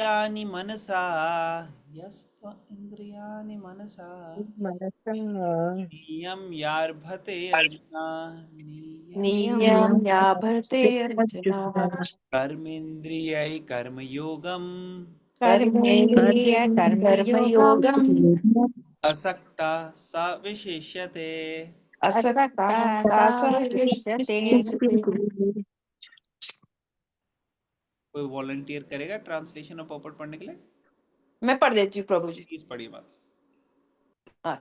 यानि मनसा यस्त्व इन्द्रियाणि मनसा मनसा नियम्यार्भते अर्जुन नियम या भरते अर्जुना कर्मेन्द्रियै कर्मयोगम् कर्मेन्द्रिय कर्मेन्द्रियकर्मयोगम् कर्मयोगम असक्ता स विशेष्यते। असक्ता सा विशिष्यते। कोई वॉलंटियर करेगा ट्रांसलेशन और पॉपट पढ़ने के लिए? मैं पढ़ देती हूँ प्रभु जी। प्लीज पढ़िए बात।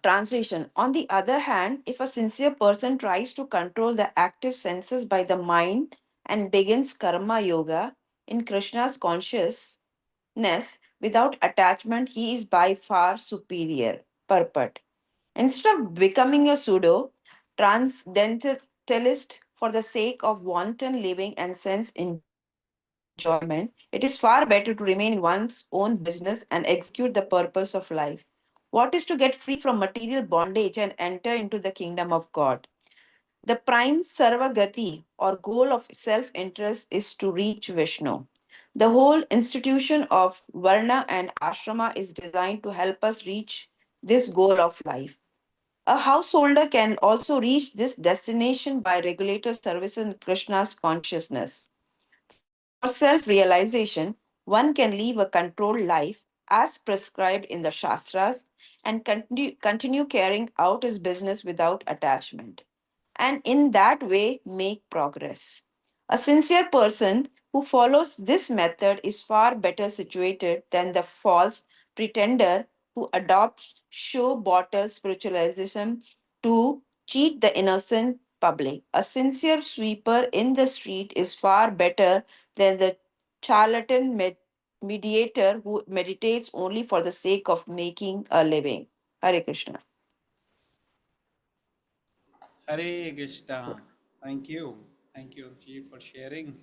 Translation. On the other hand, if a sincere person tries to control the active senses by the mind and begins karma yoga in Krishna's consciousness without attachment, he is by far superior. Purport. Instead of becoming a pseudo transcendentalist for the sake of wanton living and sense enjoyment, it is far better to remain in one's own business and execute the purpose of life. What is to get free from material bondage and enter into the kingdom of God? The prime sarvagati or goal of self interest is to reach Vishnu. The whole institution of Varna and Ashrama is designed to help us reach this goal of life. A householder can also reach this destination by regulator service in Krishna's consciousness. For self realization, one can live a controlled life as prescribed in the Shastras and continue carrying out his business without attachment, and in that way make progress. A sincere person who follows this method is far better situated than the false pretender who adopts show bottle spiritualism to cheat the innocent public. A sincere sweeper in the street is far better than the charlatan mediator who meditates only for the sake of making a living. Hare Krishna. Hare Krishna. Thank you ji for sharing.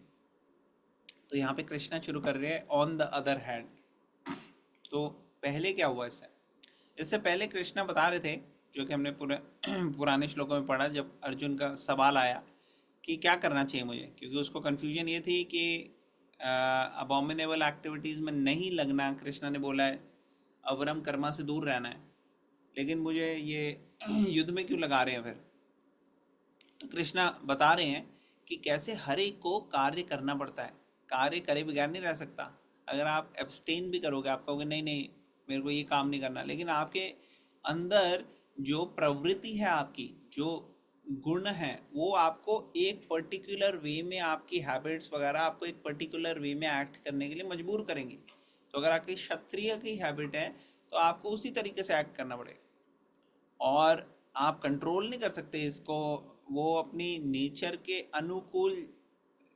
तो यहाँ पे कृष्णा शुरू कर रहे हैं on the other hand. तो पहले क्या हुआ इससे? इससे पहले कृष्णा बता रहे थे, जो कि हमने पूरे पुराने श्लोकों में पढ़ा, जब अर्जुन का सवाल आया कि क्या करना चाहिए मुझे, क्योंकि उसको कन्फ्यूजन ये थी कि अबॉमिनेबल एक्टिविटीज़ में नहीं लगना। कृष्णा ने बोला है अवरम कर्मा से दूर रहना है, लेकिन मुझे ये युद्ध में क्यों लगा रहे हैं फिर? तो कृष्णा बता रहे हैं कि कैसे हर एक को कार्य करना पड़ता है, कार्य करे बगैर नहीं रह सकता। अगर आप एब्सटेन भी करोगे, आप कहोगे नहीं नहीं मेरे को ये काम नहीं करना, लेकिन आपके अंदर जो प्रवृत्ति है, आपकी जो गुण है, वो आपको एक पर्टिकुलर वे में, आपकी हैबिट्स वगैरह आपको एक पर्टिकुलर वे में एक्ट करने के लिए मजबूर करेंगी। तो अगर आपकी क्षत्रिय की हैबिट है तो आपको उसी तरीके से एक्ट करना पड़ेगा, और आप कंट्रोल नहीं कर सकते इसको। वो अपनी नेचर के अनुकूल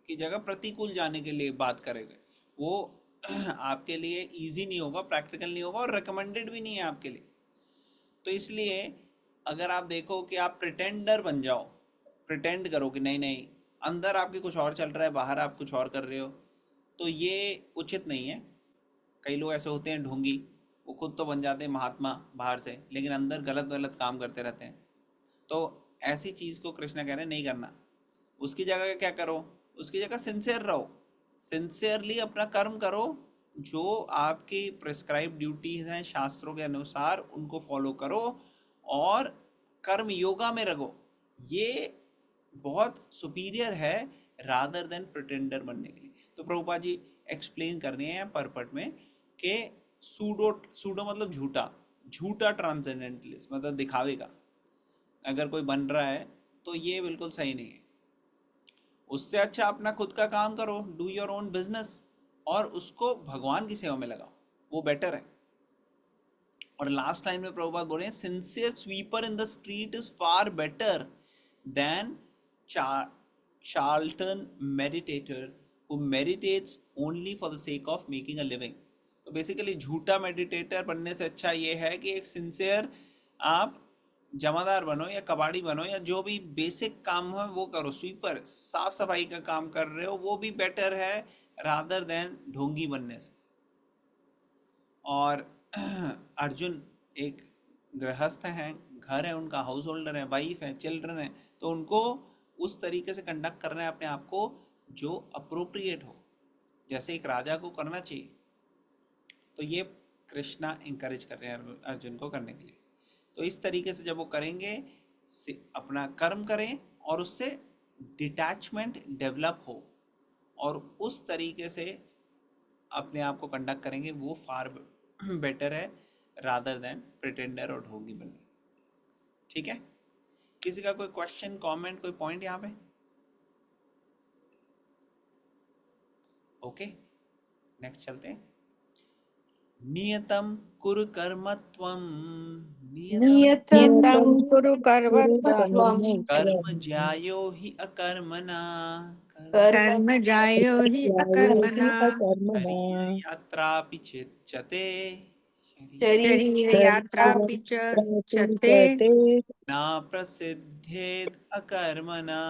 की जगह प्रतिकूल जाने के लिए बात करेंगे, वो आपके लिए इजी नहीं होगा, प्रैक्टिकल नहीं होगा, और रिकमेंडेड भी नहीं है आपके लिए। तो इसलिए अगर आप देखो कि आप प्रिटेंडर बन जाओ, प्रिटेंड करो कि नहीं नहीं अंदर आपके कुछ और चल रहा है, बाहर आप कुछ और कर रहे हो, तो ये उचित नहीं है। कई लोग ऐसे होते हैं ढोंगी, वो खुद तो बन जाते हैं महात्मा बाहर से, लेकिन अंदर गलत गलत काम करते रहते हैं। तो ऐसी चीज़ को कृष्ण कह रहे हैं नहीं करना। उसकी जगह क्या करो? उसकी जगह सिंसियर रहो, सिंसियरली अपना कर्म करो, जो आपकी प्रिस्क्राइब ड्यूटीज हैं शास्त्रों के अनुसार उनको फॉलो करो, और कर्म योगा में रहो। ये बहुत सुपीरियर है रादर देन प्रिटेंडर बनने के लिए। तो प्रभुपा जी एक्सप्लेन कर रहे हैं परपट में कि सूडो सूडो मतलब झूठा, झूठा ट्रांसेंडेंटलिस्ट मतलब दिखावे का अगर कोई बन रहा है तो ये बिल्कुल सही नहीं है। उससे अच्छा अपना खुद का काम करो, डू योर ओन बिजनेस, और उसको भगवान की सेवा में लगाओ, वो बेटर है। और लास्ट लाइन में प्रभुपाद बोल रहे हैं sincere sweeper in the street is far better than Charlton meditator who meditates only for the sake of making a living. तो बेसिकली झूठा मेडिटेटर बनने से अच्छा ये है कि एक सिंसियर आप जमादार बनो या कबाड़ी बनो, या जो भी बेसिक काम है वो करो, स्वीपर साफ सफाई का काम कर रहे हो, वो भी बेटर है रादर देन ढोंगी बनने से। और अर्जुन एक गृहस्थ हैं, घर है उनका, हाउस होल्डर है, वाइफ है, चिल्ड्रन है, तो उनको उस तरीके से कंडक्ट करना है अपने आप को जो अप्रोप्रिएट हो, जैसे एक राजा को करना चाहिए। तो ये कृष्णा इंकरेज कर रहे हैं अर्जुन को करने के लिए। तो इस तरीके से जब वो करेंगे, अपना कर्म करें और उससे डिटैचमेंट डेवलप हो और उस तरीके से अपने आप को कंडक्ट करेंगे, वो फार बेटर है रादर देन प्रिटेंडर और ढोंगी बनने। ठीक है, किसी का कोई क्वेश्चन, कमेंट, कोई पॉइंट यहाँ पे? ओके, नेक्स्ट चलते हैं। नियतम कुरु कर्मत्वम, नियतम नियतं नियतं कुरु कुरु कर्मत्वं कर्म कर्मत्वम् ज्यायो हि अकर्मणा, कर्म कर्म जायो हि कर्म अकर्मणा अकर्मणा शरीर यात्रापि चेच्यते, शरीर शरीर यात्रापि च चते ना प्रसिद्धेद अकर्मणा।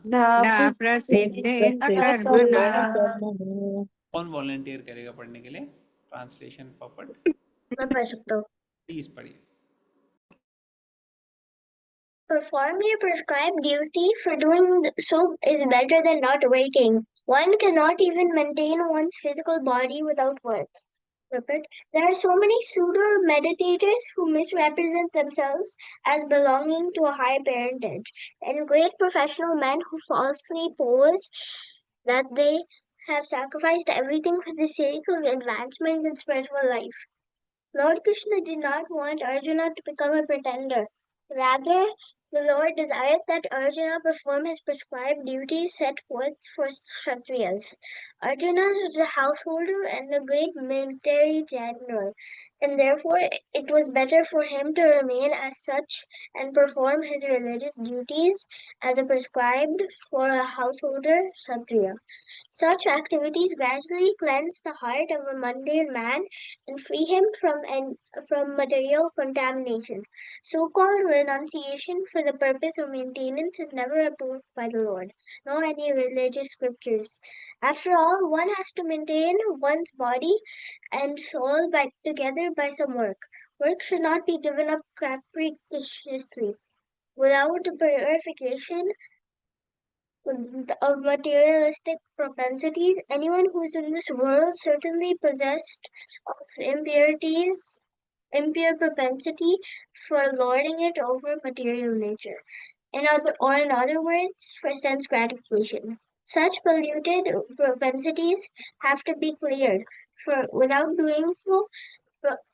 न न प्रसिद्धेत अकर्मणा। कर्मणा। कौन वॉलंटियर करेगा पढ़ने के लिए? ट्रांसलेशन पॉपट मैं पढ़ सकता हूँ। प्लीज पढ़िए। Perform your prescribed duty, for doing so is better than not working. One cannot even maintain one's physical body without work. Repeat. There are so many pseudo meditators who misrepresent themselves as belonging to a high parentage, and great professional men who falsely pose that they have sacrificed everything for the sake of advancement in spiritual life. Lord Krishna did not want Arjuna to become a pretender. Rather, the Lord desired that Arjuna perform his prescribed duties set forth for Kshatriyas. Arjuna was a householder and a great military general, and therefore it was better for him to remain as such and perform his religious duties as a prescribed for a householder Kshatriya. Such activities gradually cleanse the heart of a mundane man and free him from material contamination. So-called renunciation for the purpose of maintenance is never approved by the Lord, nor any religious scriptures. After all, one has to maintain one's body and soul together by some work. Work should not be given up capriciously. Without purification of materialistic propensities, anyone who is in this world certainly possessed of impure propensity for lording it over material nature. In other words, for sense gratification. Such polluted propensities have to be cleared, for without doing so,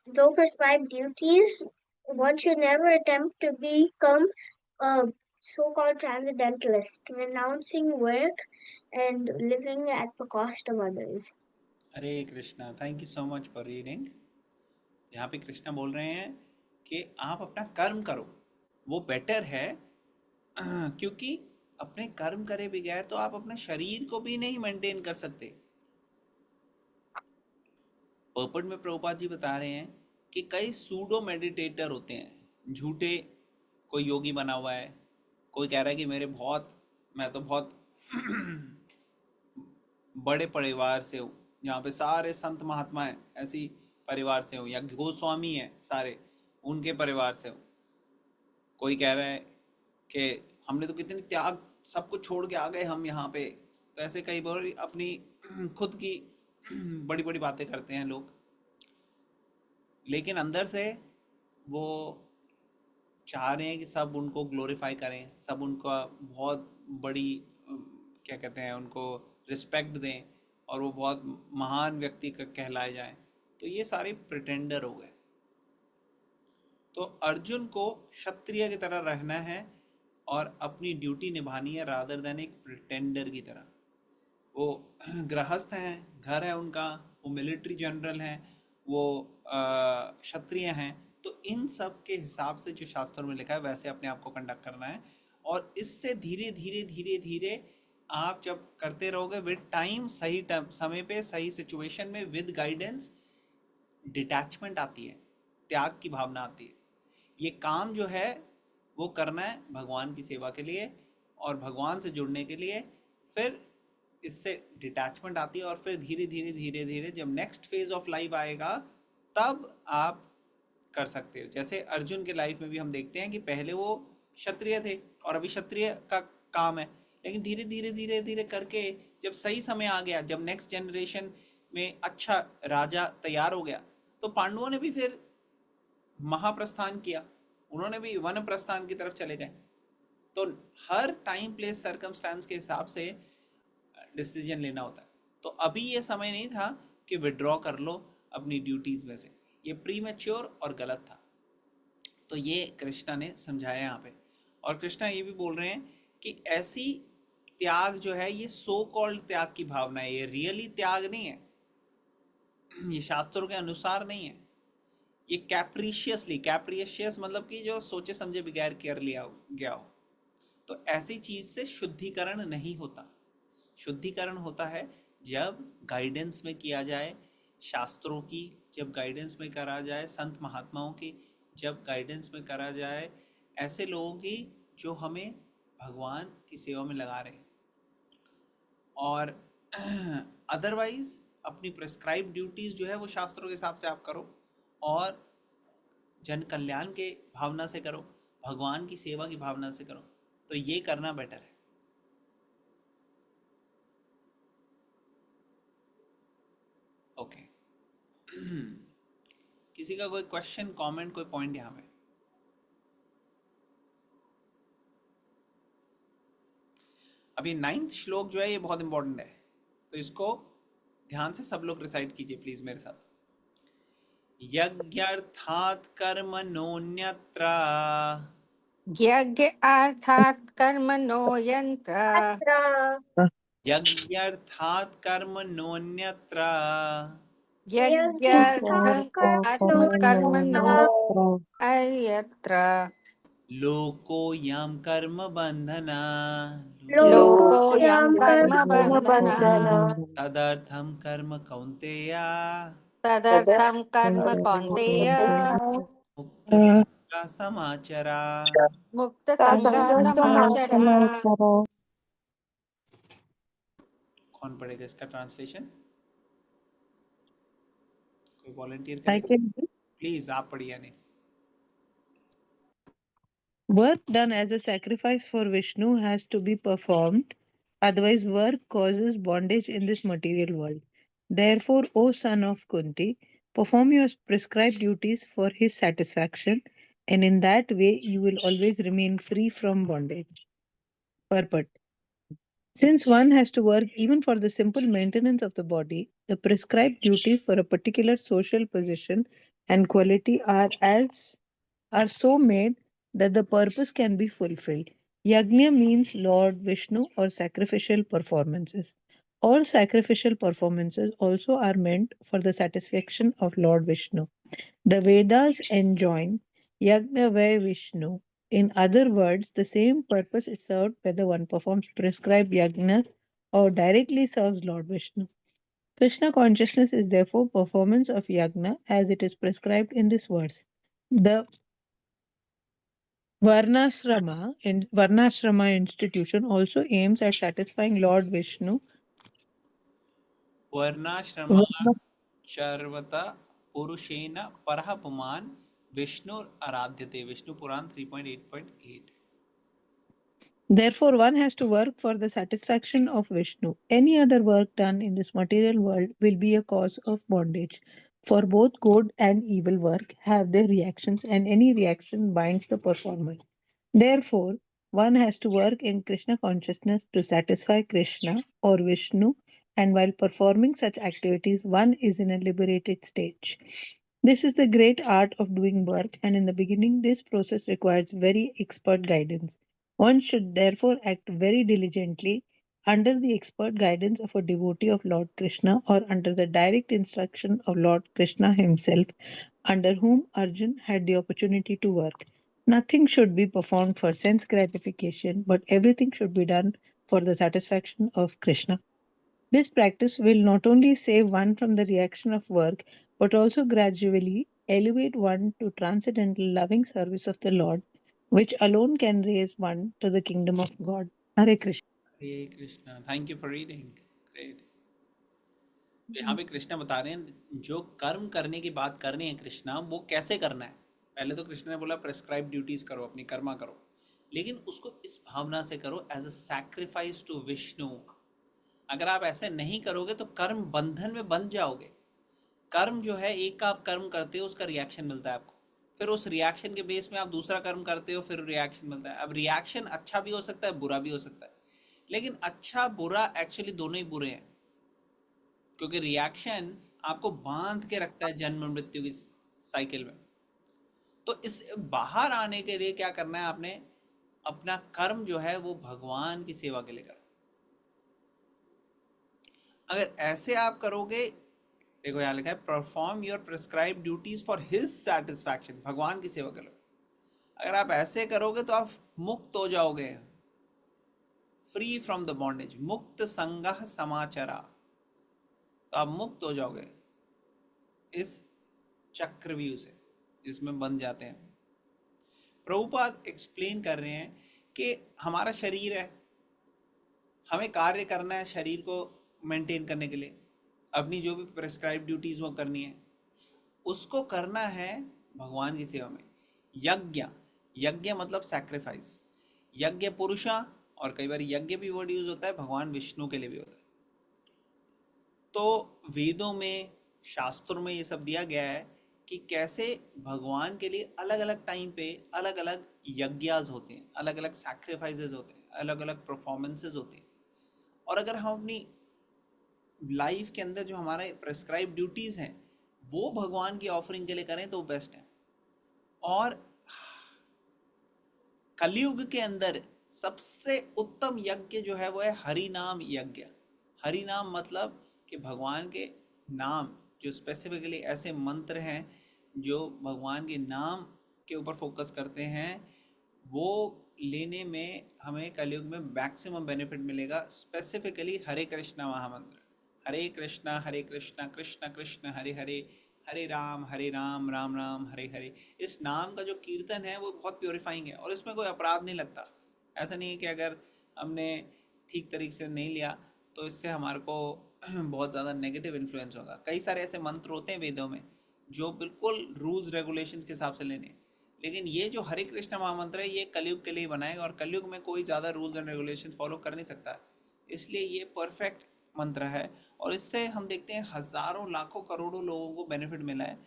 though prescribed duties, one should never attempt to become a so-called transcendentalist, renouncing work and living at the cost of others. Hare Krishna, thank you so much for reading. यहाँ पे कृष्णा बोल रहे हैं कि आप अपना कर्म करो, वो बेटर है क्योंकि अपने कर्म करे बगैर तो आप अपने शरीर को भी नहीं मेंटेन कर सकते। पर्पट में प्रभुपाद जी बता रहे हैं कि कई सूडो मेडिटेटर होते हैं, झूठे, कोई योगी बना हुआ है, कोई कह रहा है कि मैं तो बहुत बड़े परिवार से हूँ, जहाँ पे सारे संत महात्मा हैं, ऐसी परिवार से हूँ, या गोस्वामी हैं सारे, उनके परिवार से हूँ। कोई कह रहा है कि हमने तो कितनी त्याग, सब कुछ छोड़ के आ गए हम यहाँ पे। तो ऐसे कई बार अपनी खुद की बड़ी बड़ी बातें करते हैं लोग, लेकिन अंदर से वो चाह रहे हैं कि सब उनको ग्लोरीफाई करें, सब उनका बहुत बड़ी क्या कहते हैं, उनको रिस्पेक्ट दें और वो बहुत महान व्यक्ति कहलाए जाएं। तो ये सारे प्रिटेंडर हो गए। तो अर्जुन को क्षत्रिय की तरह रहना है और अपनी ड्यूटी निभानी है रादर देन एक प्रिटेंडर की तरह। वो गृहस्थ हैं, घर है उनका, वो मिलिट्री जनरल हैं, वो क्षत्रिय हैं। तो इन सब के हिसाब से जो शास्त्रों में लिखा है वैसे अपने आप को कंडक्ट करना है, और इससे धीरे धीरे धीरे धीरे आप जब करते रहोगे विद टाइम, सही समय पे सही सिचुएशन में विद गाइडेंस, डिटैचमेंट आती है, त्याग की भावना आती है। ये काम जो है वो करना है भगवान की सेवा के लिए और भगवान से जुड़ने के लिए, फिर इससे डिटैचमेंट आती है, और फिर धीरे धीरे धीरे धीरे जब नेक्स्ट फेज ऑफ लाइफ आएगा तब आप कर सकते हो। जैसे अर्जुन के लाइफ में भी हम देखते हैं कि पहले वो क्षत्रिय थे और अभी क्षत्रिय का काम है, लेकिन धीरे धीरे धीरे धीरे करके जब सही समय आ गया, जब नेक्स्ट जनरेशन में अच्छा राजा तैयार हो गया, तो पांडवों ने भी फिर महाप्रस्थान किया, उन्होंने भी वन प्रस्थान की तरफ चले गए। तो हर टाइम प्लेस सर्कमस्टांस के हिसाब से डिसीजन लेना होता है। तो अभी ये समय नहीं था कि विड्रॉ कर लो अपनी ड्यूटीज में से, ये प्रीमेच्योर और गलत था। तो ये कृष्णा ने समझाया यहाँ पे। और कृष्णा ये भी बोल रहे हैं कि ऐसी त्याग जो है ये सो कॉल्ड त्याग की भावना है, ये रियली त्याग नहीं है, ये शास्त्रों के अनुसार नहीं है, ये कैप्रिशियसली, कैप्रिशियस मतलब कि जो सोचे समझे बगैर कर लिया गया हो। तो ऐसी चीज से शुद्धिकरण नहीं होता। शुद्धिकरण होता है जब गाइडेंस में किया जाए, शास्त्रों की जब गाइडेंस में करा जाए, संत महात्माओं की जब गाइडेंस में करा जाए, ऐसे लोगों की जो हमें भगवान की सेवा में लगा रहे हैं। और अदरवाइज अपनी प्रेस्क्राइब ड्यूटीज जो है वो शास्त्रों के हिसाब से आप करो और जन कल्याण के भावना से करो, भगवान की सेवा की भावना से करो, तो ये करना बेटर है। ओके किसी का कोई क्वेश्चन, कमेंट, कोई पॉइंट यहाँ पे? अभी 9th श्लोक जो है ये बहुत इंपॉर्टेंट है, तो इसको ध्यान से सब लोग रिसाइट कीजिए प्लीज मेरे साथ। यज्ञार्थात् कर्मणोऽन्यत्र, यज्ञ अर्थात कर्म नो यंत्र, अत्र यज्ञार्थात् कर्मणोऽन्यत्र, यज्ञार्थ कर्म नो कर्मणो अन्यत्र, लोकोऽयं कर्म बन्धना, लोकोऽयं लोकोऽयं कर्म कर्म बन्धनः, तदर्थं कर्म कौन्तेय, तदर्थं कर्म कौन्तेय, मुक्तसंगा समाचरा। मुक्त संगः समाचर। कौन पढ़ेगा इसका ट्रांसलेशन? कोई वॉलंटियर I करेगा can do. प्लीज? आप पढ़िए नहीं। Work done as a sacrifice for Vishnu has to be performed, otherwise, work causes bondage in this material world. Therefore, O son of Kunti, perform your prescribed duties for his satisfaction, and in that way you will always remain free from bondage. Purport. Since one has to work even for the simple maintenance of the body, the prescribed duties for a particular social position and quality are so made that the purpose can be fulfilled. Yajna means Lord Vishnu or sacrificial performances. All sacrificial performances also are meant for the satisfaction of Lord Vishnu. The Vedas enjoin Yajna Vai Vishnu. In other words, the same purpose is served whether one performs prescribed yajnas or directly serves Lord Vishnu. Krishna consciousness is therefore performance of yajna as it is prescribed in this verse. The Varnashrama institution also aims at satisfying Lord Vishnu. वर्णाश्रमा चर्वत पुरुषेण परः पुमान् विष्णुर आराध्यते। विष्णु पुराण 3.8.8। Therefore, one has to work for the satisfaction of Vishnu. Any other work done in this material world will be a cause of bondage. For both good and evil work have their reactions, and any reaction binds the performer. Therefore, one has to work in Krishna consciousness to satisfy Krishna or Vishnu, and while performing such activities, one is in a liberated stage. This is the great art of doing work, and in the beginning, this process requires very expert guidance. One should therefore act very diligently under the expert guidance of a devotee of Lord Krishna or under the direct instruction of Lord Krishna himself, under whom Arjun had the opportunity to work. Nothing should be performed for sense gratification, but everything should be done for the satisfaction of Krishna. This practice will not only save one from the reaction of work, but also gradually elevate one to transcendental loving service of the Lord, which alone can raise one to the kingdom of God. Hare Krishna. Hare Krishna. Thank you for reading. Great. तो यहाँ पे कृष्णा बता रहे हैं जो कर्म करने की बात कर रहे हैं कृष्णा, वो कैसे करना है। पहले तो कृष्ण ने बोला प्रेस्क्राइब ड्यूटीज करो, अपनी कर्मा करो, लेकिन उसको इस भावना से करो as a sacrifice to Vishnu. अगर आप ऐसे नहीं करोगे तो कर्म बंधन में बंध जाओगे। कर्म जो है, एक का आप कर्म करते हो उसका रिएक्शन मिलता है आपको, फिर उस रिएक्शन के बेस में आप दूसरा कर्म करते हो, फिर रिएक्शन मिलता है। अब रिएक्शन अच्छा भी हो सकता है, बुरा भी हो सकता है, लेकिन अच्छा बुरा एक्चुअली दोनों ही बुरे हैं, क्योंकि रिएक्शन आपको बांध के रखता है जन्म मृत्यु की साइकिल में। तो इस बाहर आने के लिए क्या करना है आपने, अपना कर्म जो है वो भगवान की सेवा के लिए करो। अगर ऐसे आप करोगे, देखो यहाँ लिखा है perform your prescribe duties for his satisfaction, भगवान की सेवा करो। अगर आप ऐसे करोगे तो आप मुक्त हो जाओगे, फ्री फ्रॉम द बॉन्डेज, मुक्त संगह समाचरा, तो आप मुक्त हो जाओगे इस चक्रव्यूह से जिसमें बंध जाते हैं। प्रभुपाद एक्सप्लेन कर रहे हैं कि हमारा शरीर है, हमें कार्य करना है शरीर को मेंटेन करने के लिए, अपनी जो भी प्रेस्क्राइब ड्यूटीज वो करनी है, उसको करना है भगवान की सेवा में। यज्ञ, यज्ञ मतलब सैक्रिफाइस, यज्ञ पुरुषा, और कई बार यज्ञ भी वर्ड यूज होता है भगवान विष्णु के लिए भी होता है। तो वेदों में, शास्त्रों में ये सब दिया गया है कि कैसे भगवान के लिए अलग अलग टाइम पे अलग अलग यज्ञास होते हैं, अलग अलग सैक्रिफाइसेस होते हैं, अलग अलग परफॉर्मेंसेस होते हैं। और अगर हम अपनी लाइफ के अंदर जो हमारे प्रेस्क्राइब ड्यूटीज़ हैं वो भगवान की ऑफरिंग के लिए करें तो बेस्ट है। और कलयुग के अंदर सबसे उत्तम यज्ञ जो है वो है हरि नाम यज्ञ। हरि नाम मतलब कि भगवान के नाम, जो स्पेसिफिकली ऐसे मंत्र हैं जो भगवान के नाम के ऊपर फोकस करते हैं, वो लेने में हमें कलयुग में मैक्सिमम बेनिफिट मिलेगा। स्पेसिफिकली हरे कृष्णा महामंत्र, हरे कृष्णा कृष्ण कृष्ण हरे हरे, हरे राम राम राम हरे हरे। इस नाम का जो कीर्तन है वो बहुत प्योरीफाइंग है और इसमें कोई अपराध नहीं लगता। ऐसा नहीं है कि अगर हमने ठीक तरीके से नहीं लिया तो इससे हमारे को बहुत ज़्यादा नेगेटिव इन्फ्लुएंस होगा। कई सारे ऐसे मंत्र होते हैं वेदों में जो बिल्कुल रूल्स रेगुलेशंस के हिसाब से लेने, लेकिन ये जो हरे कृष्ण महामंत्र है ये कलयुग के लिए बनाएगा और कलयुग में कोई ज़्यादा रूल्स एंड रेगुलेशंस फॉलो कर नहीं सकता, इसलिए ये परफेक्ट मंत्र है। और इससे हम देखते हैं हज़ारों लाखों करोड़ों लोगों को बेनिफिट मिला है।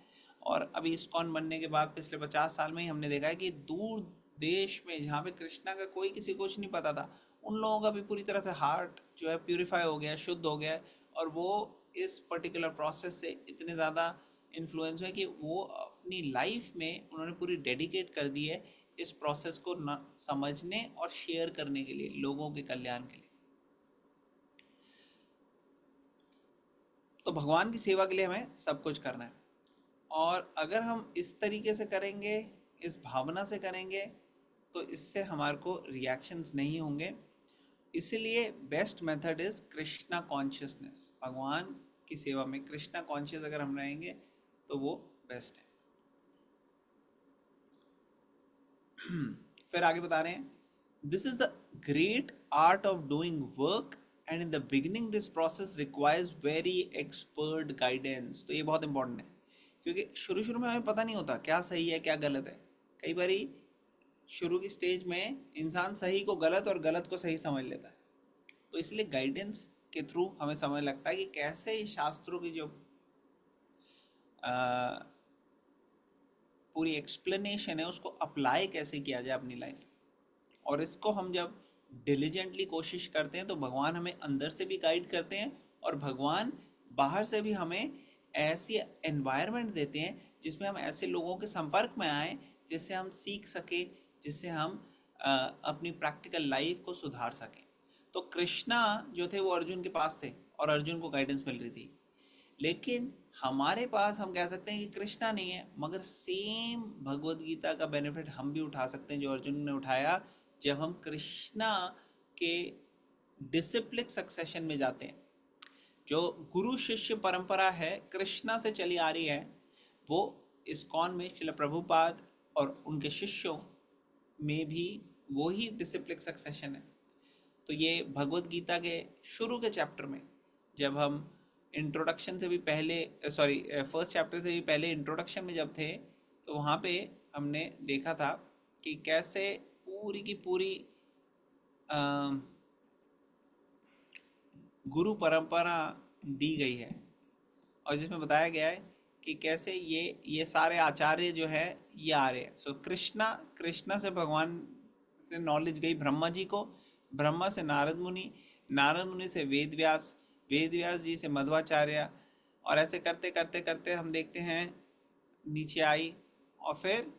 और अभी इस्कॉन बनने के बाद पिछले 50 साल में ही हमने देखा है कि दूर देश में जहाँ पे कृष्णा का कोई किसी को कुछ नहीं पता था, उन लोगों का भी पूरी तरह से हार्ट जो है प्यूरिफाई हो गया, शुद्ध हो गया, और वो इस पर्टिकुलर प्रोसेस से इतने ज़्यादा इन्फ्लुएंस हुए कि वो अपनी लाइफ में उन्होंने पूरी डेडिकेट कर दी है इस प्रोसेस को न समझने और शेयर करने के लिए, लोगों के कल्याण के लिए। तो भगवान की सेवा के लिए हमें सब कुछ करना है, और अगर हम इस तरीके से करेंगे, इस भावना से करेंगे, तो इससे हमारे को रिएक्शंस नहीं होंगे। इसलिए best method is Krishna consciousness. भगवान की सेवा में कृष्णा कॉन्शियस अगर हम रहेंगे तो वो बेस्ट है। फिर आगे बता रहे हैं, this is the great art of doing work and in the beginning this process requires very expert guidance. तो ये बहुत इंपॉर्टेंट है क्योंकि शुरू शुरू में हमें पता नहीं होता क्या सही है क्या गलत है। कई बारी शुरू की स्टेज में इंसान सही को गलत और गलत को सही समझ लेता है, तो इसलिए गाइडेंस के थ्रू हमें समझ लगता है कि कैसे शास्त्रों की जो पूरी एक्सप्लेनेशन है उसको अप्लाई कैसे किया जाए अपनी लाइफ में। और इसको हम जब डिलीजेंटली कोशिश करते हैं तो भगवान हमें अंदर से भी गाइड करते हैं और भगवान बाहर से भी हमें ऐसी एनवायरनमेंट देते हैं जिसमें हम ऐसे लोगों के संपर्क में आए जिससे हम सीख सके, जिससे हम अपनी प्रैक्टिकल लाइफ को सुधार सकें। तो कृष्णा जो थे वो अर्जुन के पास थे और अर्जुन को गाइडेंस मिल रही थी, लेकिन हमारे पास हम कह सकते हैं कि कृष्णा नहीं है, मगर सेम भगवत गीता का बेनिफिट हम भी उठा सकते हैं जो अर्जुन ने उठाया जब हम कृष्णा के डिसिप्लिक सक्सेशन में जाते हैं। जो गुरु शिष्य परंपरा है कृष्णा से चली आ रही है, वो इस्कॉन में श्रील प्रभुपाद और उनके शिष्यों में भी वही डिसिप्लिक सक्सेशन है। तो ये भगवत गीता के शुरू के चैप्टर में जब हम इंट्रोडक्शन से भी पहले फर्स्ट चैप्टर से भी पहले इंट्रोडक्शन में जब थे, तो वहाँ पे हमने देखा था कि कैसे पूरी की पूरी गुरु परंपरा दी गई है और जिसमें बताया गया है कि कैसे ये सारे आचार्य जो है ये आ रहे हैं। सो कृष्णा से भगवान से नॉलेज गई ब्रह्मा जी को, ब्रह्मा से नारद मुनि, नारद मुनि से वेद व्यास जी से मध्वाचार्य, और ऐसे करते करते करते हम देखते हैं नीचे आई, और फिर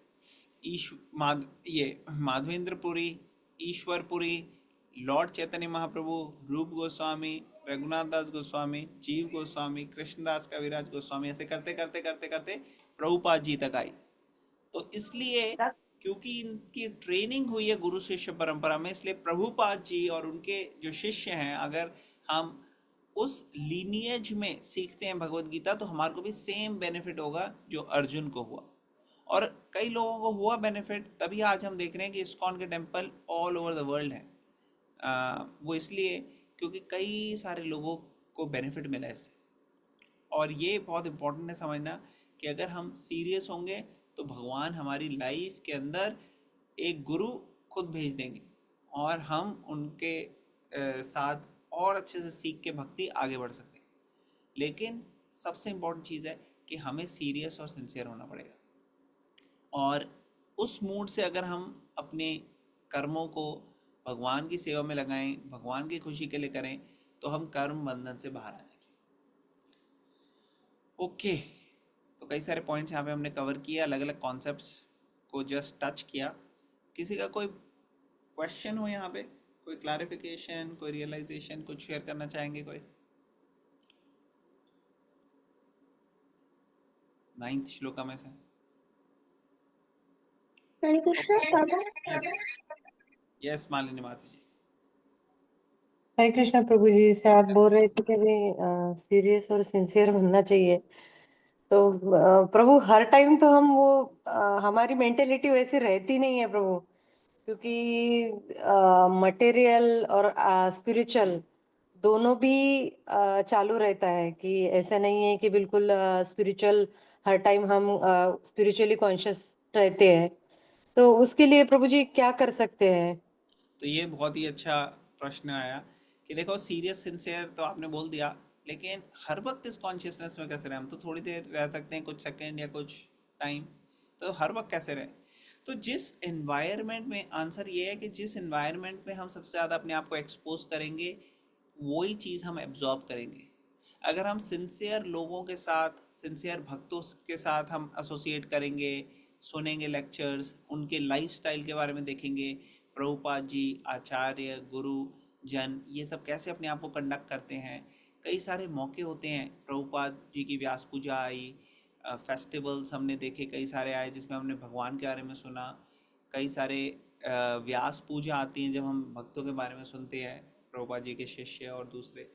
ये माधवेंद्रपुरी, ईश्वरपुरी, लॉर्ड चैतन्य महाप्रभु, रूप गोस्वामी, रघुनाथ दास गोस्वामी, जीव गोस्वामी, कृष्णदास कविराज गोस्वामी, ऐसे करते करते करते करते प्रभुपाद जी तक आई। तो इसलिए क्योंकि इनकी ट्रेनिंग हुई है गुरु शिष्य परंपरा में, इसलिए प्रभुपाद जी और उनके जो शिष्य हैं, अगर हम उस लीनिएज में सीखते हैं भगवत गीता, तो हमारे को भी सेम बेनिफिट होगा जो अर्जुन को हुआ, और कई लोगों को हुआ बेनिफिट। तभी आज हम देख रहे हैं कि इस्कॉन के temple all over the world है। वो इसलिए क्योंकि कई सारे लोगों को बेनिफिट मिला इससे। और ये बहुत इम्पोर्टेंट है समझना कि अगर हम सीरियस होंगे तो भगवान हमारी लाइफ के अंदर एक गुरु खुद भेज देंगे, और हम उनके साथ और अच्छे से सीख के भक्ति आगे बढ़ सकते हैं। लेकिन सबसे इम्पोर्टेंट चीज़ है कि हमें सीरियस और सिंसियर होना पड़ेगा, और उस मूड से अगर हम अपने कर्मों को भगवान की सेवा में लगाएं, भगवान की खुशी के लिए करें, तो हम कर्म बंधन से बाहर आ जाएंगे। ओके, तो कई सारे पॉइंट्स यहाँ पे हमने कवर किए, अलग अलग कॉन्सेप्ट्स को जस्ट टच किया। किसी का कोई क्वेश्चन हो यहाँ पे, कोई क्लैरिफिकेशन, कोई रियलाइजेशन, कुछ शेयर करना चाहेंगे कोई? 9th श्लोका में से। हरे कृष्ण पापा। यस मालिनी माता जी। हरे कृष्णा प्रभु जी, से आप बोल रहे थे कि हमें सीरियस और सिंसियर बनना चाहिए। तो प्रभु हर टाइम तो हम वो हमारी मेंटेलिटी वैसी रहती नहीं है प्रभु, क्योंकि मटेरियल और स्पिरिचुअल दोनों भी चालू रहता है, कि ऐसा नहीं है कि बिल्कुल स्पिरिचुअल हर टाइम हम स्पिरिचुअली कॉन्शियस रहते हैं। तो उसके लिए प्रभु जी क्या कर सकते हैं? तो ये बहुत ही अच्छा प्रश्न आया कि देखो सीरियस सिंसियर तो आपने बोल दिया, लेकिन हर वक्त इस कॉन्शियसनेस में कैसे रहें? हम तो थोड़ी देर रह सकते हैं, कुछ सेकंड या कुछ टाइम, तो हर वक्त कैसे रहें? तो जिस एनवायरनमेंट में, आंसर ये है कि जिस एनवायरनमेंट में हम सबसे ज़्यादा अपने आप को एक्सपोज करेंगे, वही चीज़ हम एब्जॉर्ब करेंगे। अगर हम सिंसियर लोगों के साथ, सिंसियर भक्तों के साथ हम एसोसिएट करेंगे, सुनेंगे लेक्चर्स, उनके लाइफस्टाइल के बारे में देखेंगे, प्रभुपाद जी, आचार्य, गुरु जन ये सब कैसे अपने आप को कंडक्ट करते हैं। कई सारे मौके होते हैं, प्रभुपाद जी की व्यास पूजा आई, फेस्टिवल्स हमने देखे कई सारे आए जिसमें हमने भगवान के बारे में सुना। कई सारे व्यास पूजा आती हैं जब हम भक्तों के बारे में सुनते हैं, प्रभुपाद जी के शिष्य और दूसरे।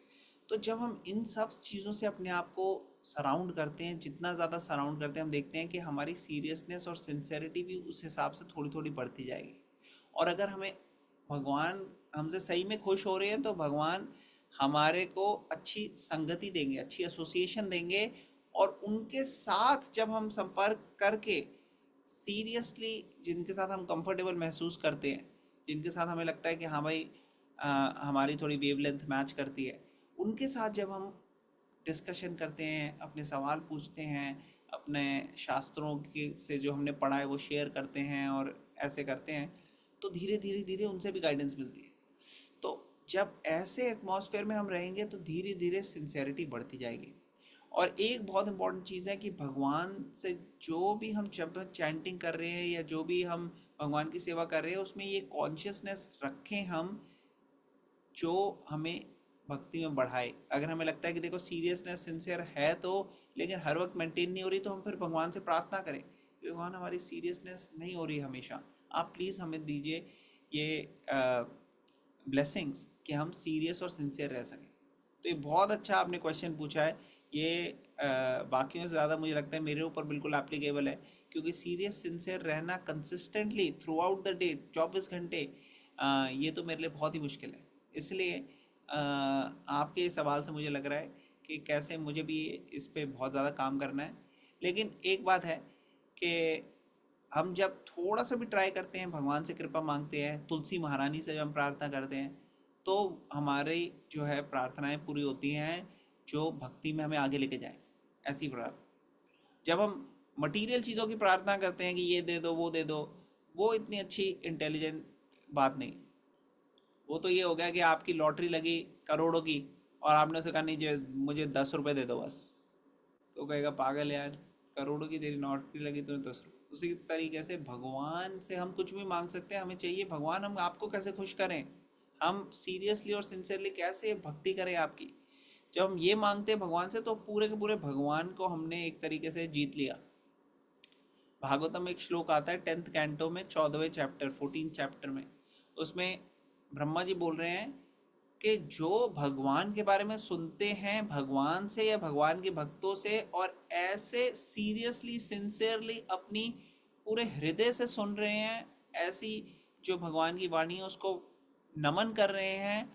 तो जब हम इन सब चीज़ों से अपने आप को सराउंड करते हैं, जितना ज़्यादा सराउंड करते हैं, हम देखते हैं कि हमारी सीरियसनेस और सिंसेरिटी भी उस हिसाब से थोड़ी थोड़ी बढ़ती जाएगी। और अगर हमें भगवान हमसे सही में खुश हो रहे हैं, तो भगवान हमारे को अच्छी संगति देंगे, अच्छी एसोसिएशन देंगे, और उनके साथ जब हम संपर्क करके सीरियसली, जिनके साथ हम कंफर्टेबल महसूस करते हैं, जिनके साथ हमें लगता है कि हाँ भाई हमारी थोड़ी वेवलेंथ मैच करती है, उनके साथ जब हम डिस्कशन करते हैं, अपने सवाल पूछते हैं, अपने शास्त्रों के से जो हमने पढ़ा है वो शेयर करते हैं और ऐसे करते हैं, तो धीरे धीरे धीरे उनसे भी गाइडेंस मिलती है। तो जब ऐसे एटमॉस्फेयर में हम रहेंगे तो धीरे धीरे सिंसेरिटी बढ़ती जाएगी। और एक बहुत इंपॉर्टेंट चीज़ है कि भगवान से जो भी हम जब चैंटिंग कर रहे हैं या जो भी हम भगवान की सेवा कर रहे हैं, उसमें ये कॉन्शियसनेस रखें हम जो हमें भक्ति में बढ़ाए। अगर हमें लगता है कि देखो सीरियसनेस सिंसियर है तो, लेकिन हर वक्त मेंटेन नहीं हो रही, तो हम फिर भगवान से प्रार्थना करें, भगवान हमारी सीरियसनेस नहीं हो रही हमेशा, आप प्लीज़ हमें दीजिए ये ब्लेसिंग्स कि हम सीरियस और सिंसियर रह सकें। तो ये बहुत अच्छा आपने क्वेश्चन पूछा है। ये बाकियों से ज़्यादा मुझे लगता है मेरे ऊपर बिल्कुल एप्लीकेबल है, क्योंकि सीरियस सिंसियर रहना consistently through out the day 24 घंटे, ये तो मेरे लिए बहुत ही मुश्किल है। इसलिए आपके सवाल से मुझे लग रहा है कि कैसे मुझे भी इस पे बहुत ज़्यादा काम करना है। लेकिन एक बात है कि हम जब थोड़ा सा भी ट्राई करते हैं, भगवान से कृपा मांगते हैं, तुलसी महारानी से जब हम प्रार्थना करते हैं, तो हमारी जो है प्रार्थनाएं पूरी होती हैं जो भक्ति में हमें आगे लेके जाए, ऐसी प्रार्थना। जब हम मटेरियल चीज़ों की प्रार्थना करते हैं कि ये दे दो वो दे दो, वो इतनी अच्छी इंटेलिजेंट बात नहीं। वो तो ये हो गया कि आपकी लॉटरी लगी करोड़ों की और आपने उसे कहा नहीं जो मुझे 10 रुपए दे दो बस, तो कहेगा पागल यार, करोड़ों की तेरी लॉटरी लगी तूने 10 रुपये। उसी तरीके से भगवान से हम कुछ भी मांग सकते हैं, हमें चाहिए भगवान हम आपको कैसे खुश करें, हम सीरियसली और सिंसियरली कैसे भक्ति करें आपकी। जब हम ये मांगते हैं भगवान से तो पूरे के पूरे भगवान को हमने एक तरीके से जीत लिया। भागवतम में एक श्लोक आता है 10th कैंटो में 14वें चैप्टर 14 चैप्टर में, उसमें ब्रह्मा जी बोल रहे हैं कि जो भगवान के बारे में सुनते हैं भगवान से या भगवान के भक्तों से और ऐसे सीरियसली सिंसियरली अपनी पूरे हृदय से सुन रहे हैं, ऐसी जो भगवान की वाणी है उसको नमन कर रहे हैं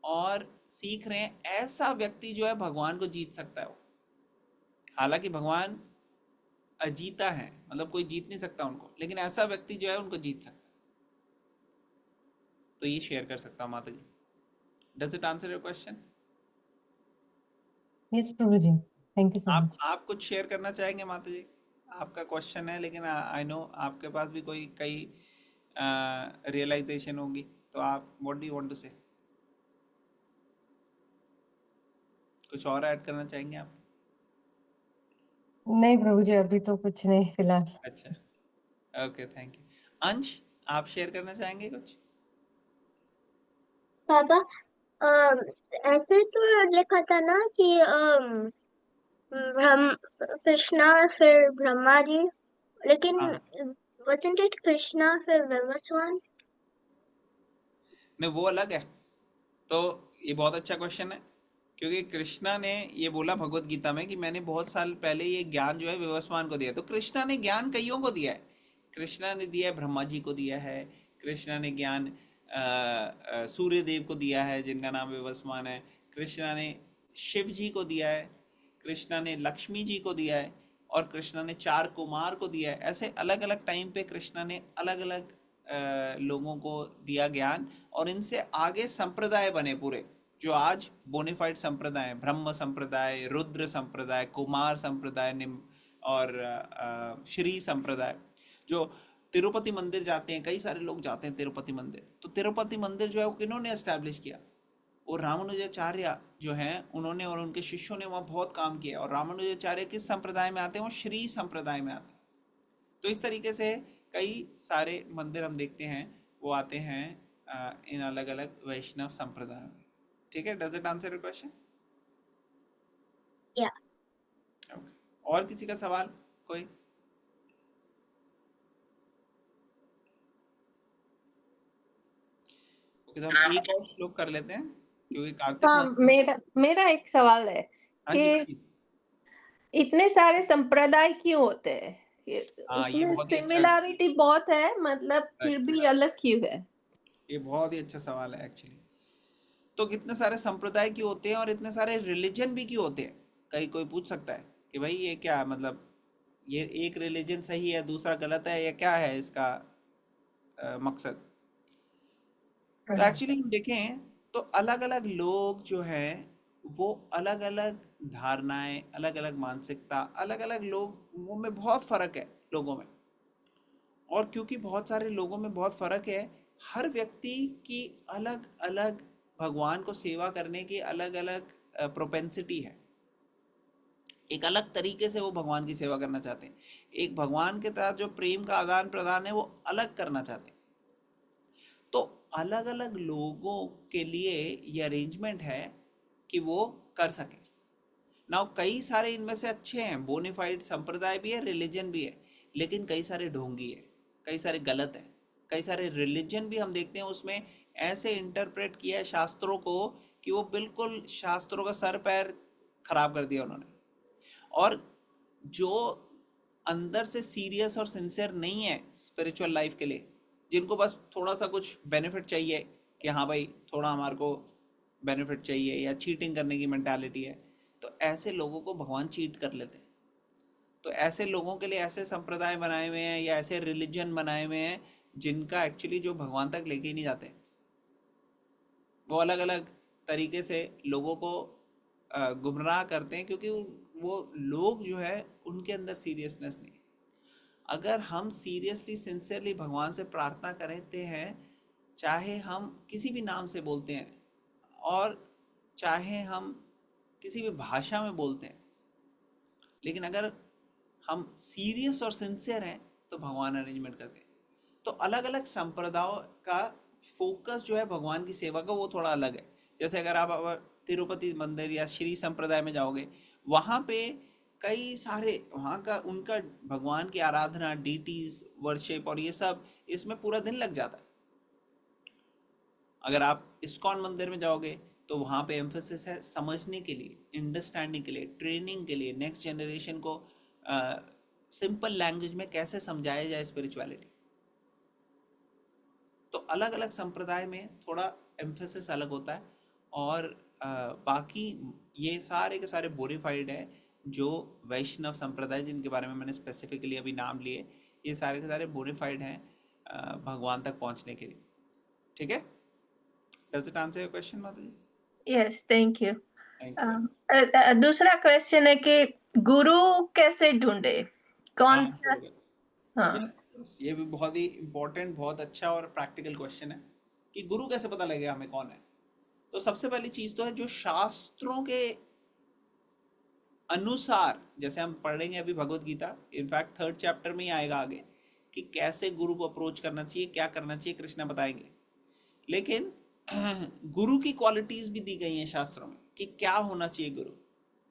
और सीख रहे हैं, ऐसा व्यक्ति जो है भगवान को जीत सकता है वो। हालांकि भगवान अजीता है, मतलब कोई जीत नहीं सकता उनको, लेकिन ऐसा व्यक्ति जो है उनको जीत सकता है। तो ये शेयर कर सकता हूँ माता जी। Does it answer your question? Yes प्रभु जी, थैंक यू सो मच। आप कुछ शेयर करना चाहेंगे माता जी? आपका क्वेश्चन है, लेकिन आई नो आपके पास भी कोई कई रियलाइजेशन होगी, तो आप what do you want to say? कुछ और ऐड करना चाहेंगे आप? नहीं प्रभु जी, अभी तो कुछ नहीं फिलहाल। अच्छा, ओके, थैंक यू। अंश, आप शेयर करना चाहेंगे कुछ? पापा, ऐसे तो लिखा था ना कि कृष्णा फिर ब्रह्मा जी, लेकिन हाँ, wasn't it कृष्णा फिर विवस्वान? नहीं वो अलग है। तो ये बहुत अच्छा क्वेश्चन है, क्योंकि कृष्णा ने ये बोला भगवत गीता में कि मैंने बहुत साल पहले ये ज्ञान जो है विवस्वान को दिया। तो कृष्णा ने ज्ञान कईयों को दिया है। कृष्णा ने दिया है, ब्रह्मा जी को दिया है। कृष्णा ने ज्ञान सूर्य देव को दिया है जिनका नाम विवस्वान है। कृष्णा ने शिव जी को दिया है। कृष्णा ने लक्ष्मी जी को दिया है। और कृष्णा ने 4 कुमार को दिया है। ऐसे अलग अलग टाइम पे कृष्णा ने अलग अलग लोगों को दिया ज्ञान, और इनसे आगे संप्रदाय बने पूरे, जो आज बोनेफाइड संप्रदाय हैं। ब्रह्म संप्रदाय, रुद्र संप्रदाय, कुमार संप्रदाय, और श्री संप्रदाय। जो तिरुपति मंदिर जाते हैं, कई सारे लोग जाते हैं तिरुपति मंदिर, तो तिरुपति मंदिर जो है वो किन्होंने एस्टैब्लिश किया? और रामानुजाचार्य जो हैं उन्होंने और उनके शिष्यों ने वहाँ बहुत काम किया। और रामानुजाचार्य किस संप्रदाय में आते हैं? वो श्री संप्रदाय में आते हैं। तो इस तरीके से कई सारे मंदिर हम देखते हैं वो आते हैं इन अलग अलग वैष्णव संप्रदाय में। ठीक है, does it answer your question? या ओके, और किसी का सवाल कोई? ओके, तो हम एक और श्लोक कर लेते हैं क्योंकि कार्तिक हाँ, मेरा एक सवाल है हाँ जी, कि प्लीज। इतने सारे संप्रदाय क्यों होते हैं? हाँ, ये उसमें बहुत ही अच्छा, सिमिलैरिटी बहुत है, मतलब फिर भी अलग क्यों है? ये बहुत ही अच्छा सवाल है एक्चुअली। तो कितने सारे संप्रदाय क्यों होते हैं और इतने सारे रिलीजन भी क्यों होते हैं? कहीं कोई पूछ सकता है कि भाई ये क्या मतलब, ये एक रिलीजन सही है दूसरा गलत है, या क्या है इसका मकसद? तो एक्चुअली हम देखें तो अलग अलग लोग जो हैं वो अलग अलग धारणाएं, अलग अलग मानसिकता, अलग अलग लोगों में बहुत फर्क है लोगों में। और क्योंकि बहुत सारे लोगों में बहुत फर्क है, हर व्यक्ति की अलग अलग भगवान को सेवा करने की अलग अलग प्रोपेंसिटी है। एक अलग तरीके से वो भगवान की सेवा करना चाहते हैं। एक भगवान के साथ जो प्रेम का आदान प्रदान है वो अलग करना चाहते हैं। तो अलग अलग लोगों के लिए ये अरेंजमेंट है कि वो कर सकें। नाउ कई सारे इनमें से अच्छे हैं, बोनीफाइड संप्रदाय भी है, रिलीजन भी है, लेकिन कई सारे ढोंगी है, कई सारे गलत है। कई सारे रिलीजन भी हम देखते हैं उसमें ऐसे इंटरप्रेट किया है शास्त्रों को कि वो बिल्कुल शास्त्रों का सर पैर खराब कर दिया उन्होंने। और जो अंदर से सीरियस और सिंसियर नहीं है स्पिरिचुअल लाइफ के लिए, जिनको बस थोड़ा सा कुछ बेनिफिट चाहिए कि हाँ भाई थोड़ा हमारे को बेनिफिट चाहिए, या चीटिंग करने की मेंटालिटी है, तो ऐसे लोगों को भगवान चीट कर लेते हैं। तो ऐसे लोगों के लिए ऐसे संप्रदाय बनाए हुए हैं या ऐसे रिलीजन बनाए हुए हैं जिनका एक्चुअली जो भगवान तक लेके ही नहीं जाते। वो अलग अलग तरीके से लोगों को गुमराह करते हैं, क्योंकि वो लोग जो है उनके अंदर सीरियसनेस नहीं। अगर हम सीरियसली सिंसियरली भगवान से प्रार्थना करते हैं, चाहे हम किसी भी नाम से बोलते हैं और चाहे हम किसी भी भाषा में बोलते हैं, लेकिन अगर हम सीरियस और सिंसियर हैं तो भगवान अरेंजमेंट करते हैं। तो अलग अलग संप्रदायों का फोकस जो है भगवान की सेवा का वो थोड़ा अलग है। जैसे अगर आप तिरुपति मंदिर या श्री संप्रदाय में जाओगे, वहाँ पे कई सारे वहाँ का उनका भगवान की आराधना, डीटीज वर्शिप और ये सब, इसमें पूरा दिन लग जाता है। अगर आप इस्कॉन मंदिर में जाओगे तो वहाँ पे एम्फोसिस है समझने के लिए, अंडरस्टैंडिंग के लिए, ट्रेनिंग के लिए, नेक्स्ट जनरेशन को सिंपल लैंग्वेज में कैसे समझाया जाए स्पिरिचुअलिटी। तो अलग अलग संप्रदाय में थोड़ा एम्फोसिस अलग होता है। और बाकी ये सारे के सारे बोरीफाइड है जो वैष्णव संप्रदाय, जिनके बारे में मैंने स्पेसिफिकली अभी नाम लिए, ये सारे के सारे बोरीफाइड हैं भगवान तक पहुंचने के लिए। ठीक है? Does it answer your question, माता जी? Yes, thank you. Thank you. दूसरा क्वेश्चन है कि गुरु कैसे ढूंढे, कौन हाँ, सा? very good. हाँ, Yes, ये भी बहुत ही इम्पोर्टेंट, बहुत अच्छा और प्रैक्टिकल क्वेश्चन है कि गुरु कैसे पता लगेगा हमें कौन है। तो सबसे पहली चीज तो है जो शास्त्रों के अनुसार, जैसे हम पढ़ेंगे अभी Bhagavad Gita, in fact 3rd chapter में ही आएगा आगे कि कैसे गुरु को अप्रोच करना चाहिए, क्या करना चाहिए, कृष्णा बताएंगे। लेकिन गुरु की क्वालिटीज भी दी गई हैं शास्त्रों में कि क्या होना चाहिए गुरु,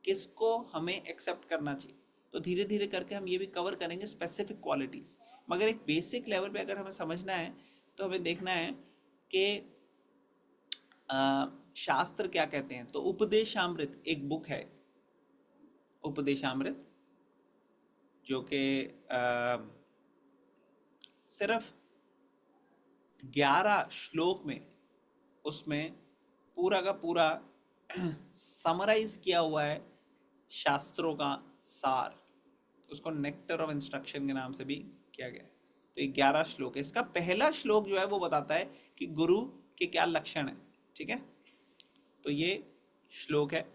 किसको हमें एक्सेप्ट करना चाहिए। तो धीरे धीरे करके हम ये भी कवर करेंगे स्पेसिफिक क्वालिटीज। मगर एक बेसिक लेवल पे अगर हमें समझना है तो हमें देखना है कि शास्त्र क्या कहते हैं। तो उपदेशामृत एक बुक है, उपदेशामृत, जो कि सिर्फ 11 श्लोक में उसमें पूरा का पूरा समराइज किया हुआ है शास्त्रों का सार। उसको नेक्टर ऑफ इंस्ट्रक्शन के नाम से भी किया गया है। तो ये 11 श्लोक है। इसका पहला श्लोक जो है वो बताता है कि गुरु के क्या लक्षण है। ठीक है, तो ये श्लोक है,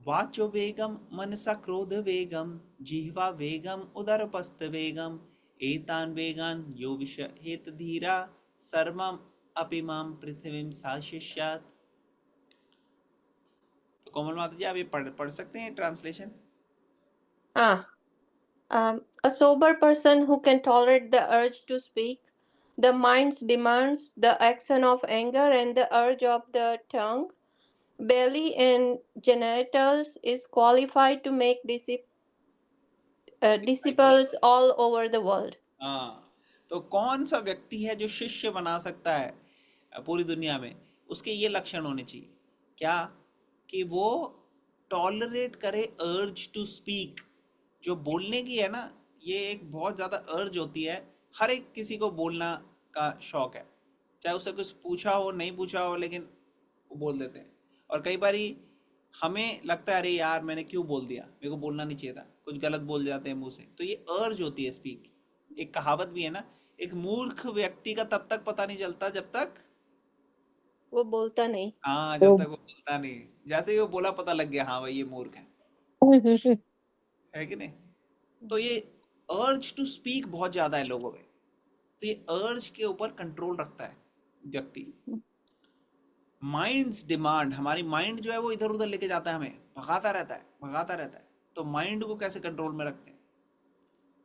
वाचो वेगम मनसा क्रोध वेगम जिह्वा वेगम उदरपस्त वेगम एतान वेगान यो विषहेत धीरा सर्वम अपिमाम पृथ्वीम साशिष्यात्। तो कोमल माता जी आप ये पढ़ सकते हैं translation? a sober person who can tolerate the urge to speak, the mind's demands, the action of anger, and the urge of the tongue, belly, and genitals is qualified to make disciples all over the world. हाँ, तो कौन सा व्यक्ति है जो शिष्य बना सकता है पूरी दुनिया में? उसके ये लक्षण होने चाहिए। क्या? कि वो टॉलरेट करे अर्ज टू स्पीक। जो बोलने की है ना, ये एक बहुत ज़्यादा अर्ज होती है। हर एक किसी को बोलना का शौक है, चाहे उससे कुछ पूछा हो नहीं पूछा हो, लेकिन वो बोल देते हैं। और कई बारी हमें लगता है अरे यार मैंने क्यों बोल दिया, मेरे को बोलना नहीं चाहिए था, कुछ गलत बोल जाते हैं मुंह से। तो ये अर्ज होती है स्पीक। एक कहावत भी है ना, एक मूर्ख व्यक्ति का तब तक पता नहीं चलता जब तक वो बोलता नहीं। हाँ, जब तक वो बोलता नहीं। जैसे ही वो बोला पता लग गया, हाँ भाई ये मूर्ख है कि नहीं? तो ये अर्ज टू स्पीक बहुत ज्यादा है लोगों में। तो ये अर्ज के ऊपर कंट्रोल रखता है व्यक्ति। माइंड्स डिमांड, हमारी माइंड जो है वो इधर उधर लेके जाता है, हमें भगाता रहता है। तो माइंड को कैसे कंट्रोल में रखते हैं?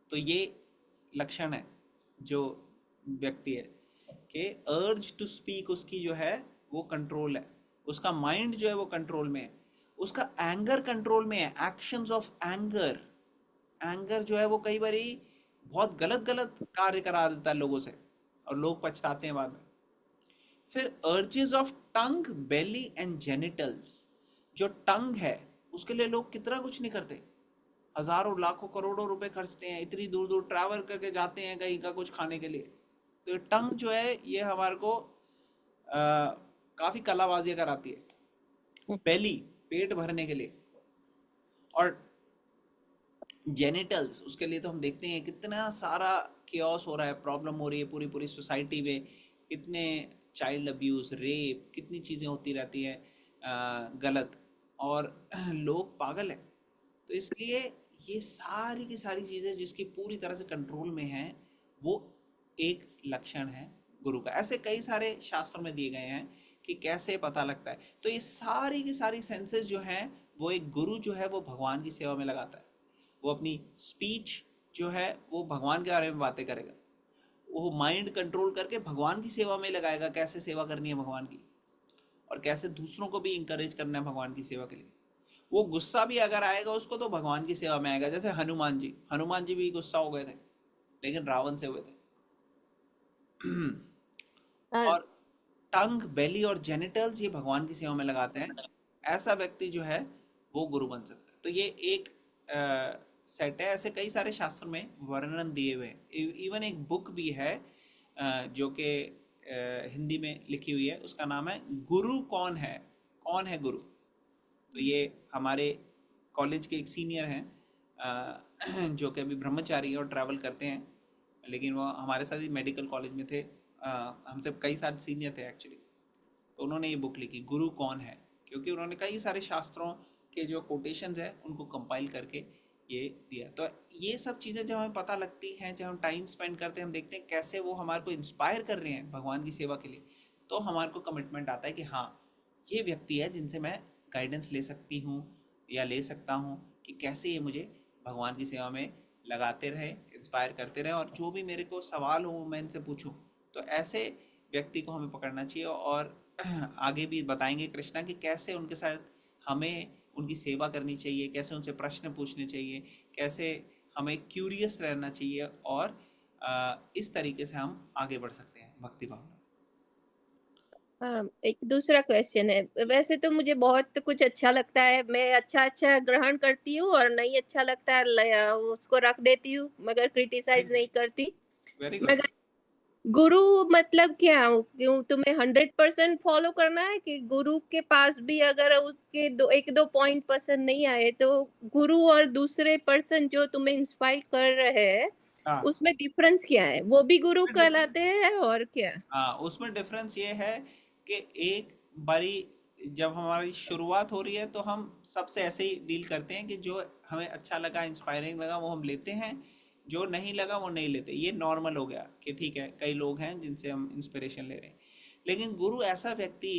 तो ये लक्षण है जो व्यक्ति है कि अर्ज टू स्पीक उसकी जो है वो कंट्रोल है, उसका माइंड जो है वो कंट्रोल में है, उसका एंगर कंट्रोल में है। एक्शंस ऑफ एंगर जो है वो कई बार बहुत गलत कार्य करा देता है लोगों से और लोग पछताते हैं बाद में। फिर urges of tongue, belly and genitals. जो टंग है उसके लिए लोग कितना कुछ नहीं करते, हजारों लाखों करोड़ों रुपए खर्चते हैं, इतनी दूर दूर ट्रैवल करके जाते हैं कहीं का कुछ खाने के लिए। तो ये टंग जो है ये हमारे को काफी कलाबाजी कराती है। बेली, पेट भरने के लिए। और जेनिटल्स, उसके लिए तो हम देखते हैं कितना सारा केओस हो रहा है, प्रॉब्लम हो रही है पूरी पूरी सोसाइटी में। कितने चाइल्ड अब्यूज, रेप, कितनी चीज़ें होती रहती हैं गलत, और लोग पागल हैं। तो इसलिए ये सारी की सारी चीजें जिसकी पूरी तरह से कंट्रोल में है, वो एक लक्षण है गुरु का। ऐसे कई सारे शास्त्रों में दिए गए हैं कि कैसे पता लगता है। तो ये सारी की सारी सेंसेस जो हैं, वो एक गुरु जो है वो भगवान की सेवा में लगाता है। वो अपनी स्पीच जो है वो भगवान के बारे में बातें करेगा, वो माइंड कंट्रोल करके भगवान की सेवा में लगाएगा, कैसे सेवा करनी है भगवान की, और कैसे दूसरों को भी इंकरेज करना है भगवान की सेवा के लिए। वो गुस्सा भी अगर आएगा उसको, तो भगवान की सेवा में आएगा। जैसे हनुमान जी भी गुस्सा हो गए थे, लेकिन रावण से हुए थे। Uh, और टंग, बेली और जेनिटल्स ये भगवान की सेवा में लगाते हैं। ऐसा व्यक्ति जो है वो गुरु बन सकता है। तो ये एक सेट है। ऐसे कई सारे शास्त्रों में वर्णन दिए हुए हैं। इवन एक बुक भी है जो कि हिंदी में लिखी हुई है, उसका नाम है गुरु कौन है, कौन है गुरु। तो ये हमारे कॉलेज के एक सीनियर हैं जो कि अभी ब्रह्मचारी हैं और ट्रैवल करते हैं, लेकिन वो हमारे साथ ही मेडिकल कॉलेज में थे, हमसे कई साल सीनियर थे एक्चुअली। तो उन्होंने ये बुक लिखी गुरु कौन है, क्योंकि उन्होंने कई सारे शास्त्रों के जो कोटेशंस हैं उनको कंपाइल करके ये दिया। तो ये सब चीज़ें जब हमें पता लगती हैं, जब हम टाइम स्पेंड करते हैं, हम देखते हैं कैसे वो हमारे को इंस्पायर कर रहे हैं भगवान की सेवा के लिए, तो हमारे को कमिटमेंट आता है कि हाँ, ये व्यक्ति है जिनसे मैं गाइडेंस ले सकती हूँ या ले सकता हूँ कि कैसे ये मुझे भगवान की सेवा में लगाते रहे, इंस्पायर करते रहे, और जो भी मेरे को सवाल हो मैं इनसे पूछूं। तो ऐसे व्यक्ति को हमें पकड़ना चाहिए। और आगे भी बताएंगे कृष्णा कि कैसे उनके साथ हमें उनकी सेवा करनी चाहिए, कैसे उनसे प्रश्न पूछने चाहिए, कैसे हमें क्यूरियस रहना चाहिए, और इस तरीके से हम आगे बढ़ सकते हैं भक्ति भाव में। एक दूसरा क्वेश्चन है। वैसे तो मुझे बहुत कुछ अच्छा लगता है, मैं अच्छा ग्रहण करती हूँ, और नहीं अच्छा लगता है उसको रख देती हूँ, मगर क्रिटिसाइज नहीं करती। Very good. मगर गुरु मतलब क्या? क्यों तुम्हें 100% फॉलो करना है, कि गुरु के पास भी अगर उसके एक दो पॉइंट पसंद नहीं आए, तो गुरु और दूसरे पर्सन जो तुम्हें इंस्पायर कर रहे हैं, हाँ, उसमें डिफरेंस क्या है? वो भी गुरु कहलाते हैं और क्या? हाँ, उसमें डिफरेंस ये है कि एक बारी जब हमारी शुरुआत हो रही है तो हम सबसे ऐसे ही डील करते हैं कि जो हमें अच्छा लगा, इंस्पायरिंग लगा, वो हम लेते हैं, जो नहीं लगा वो नहीं लेते। ये नॉर्मल हो गया कि ठीक है, कई लोग हैं जिनसे हम इंस्पिरेशन ले रहे हैं। लेकिन गुरु ऐसा व्यक्ति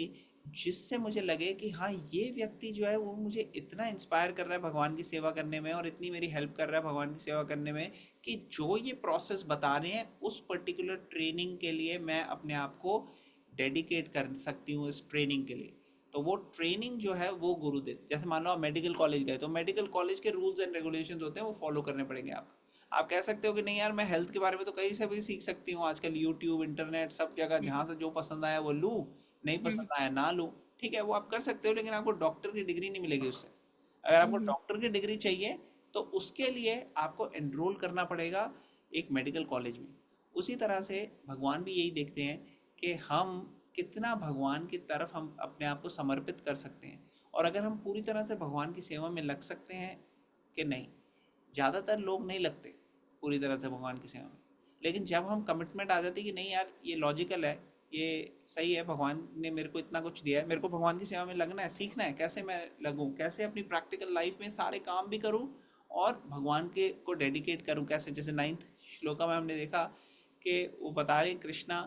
जिससे मुझे लगे कि हाँ, ये व्यक्ति जो है वो मुझे इतना इंस्पायर कर रहा है भगवान की सेवा करने में, और इतनी मेरी हेल्प कर रहा है भगवान की सेवा करने में, कि जो ये प्रोसेस बता रहे हैं उस पर्टिकुलर ट्रेनिंग के लिए मैं अपने आप को डेडिकेट कर सकती हूँ इस ट्रेनिंग के लिए। तो वो ट्रेनिंग जो है वो गुरु देते। जैसे मान लो आप मेडिकल कॉलेज गए, तो मेडिकल कॉलेज के रूल्स एंड रेगुलेशंस होते हैं, वो फॉलो करने पड़ेंगे आप कह सकते हो कि नहीं यार, मैं हेल्थ के बारे में तो कहीं से भी सीख सकती हूँ, आजकल यूट्यूब, इंटरनेट, सब जगह जहाँ से जो पसंद आया वो लूँ, नहीं पसंद आया ना लूँ। ठीक है, वो आप कर सकते हो, लेकिन आपको डॉक्टर की डिग्री नहीं मिलेगी उससे। अगर आपको डॉक्टर की डिग्री चाहिए तो उसके लिए आपको एनरोल करना पड़ेगा एक मेडिकल कॉलेज में। उसी तरह से भगवान भी यही देखते हैं कि हम कितना भगवान की तरफ हम अपने आप को समर्पित कर सकते हैं, और अगर हम पूरी तरह से भगवान की सेवा में लग सकते हैं कि नहीं। ज़्यादातर लोग नहीं लगते पूरी तरह से भगवान की सेवा में, लेकिन जब हम कमिटमेंट आ जाती है कि नहीं यार, ये लॉजिकल है, ये सही है, भगवान ने मेरे को इतना कुछ दिया है, मेरे को भगवान की सेवा में लगना है, सीखना है कैसे मैं लगूं, कैसे अपनी प्रैक्टिकल लाइफ में सारे काम भी करूं और भगवान के को डेडिकेट करूं कैसे। जैसे 9th श्लोका में हमने देखा कि वो बता रहे हैं कृष्णा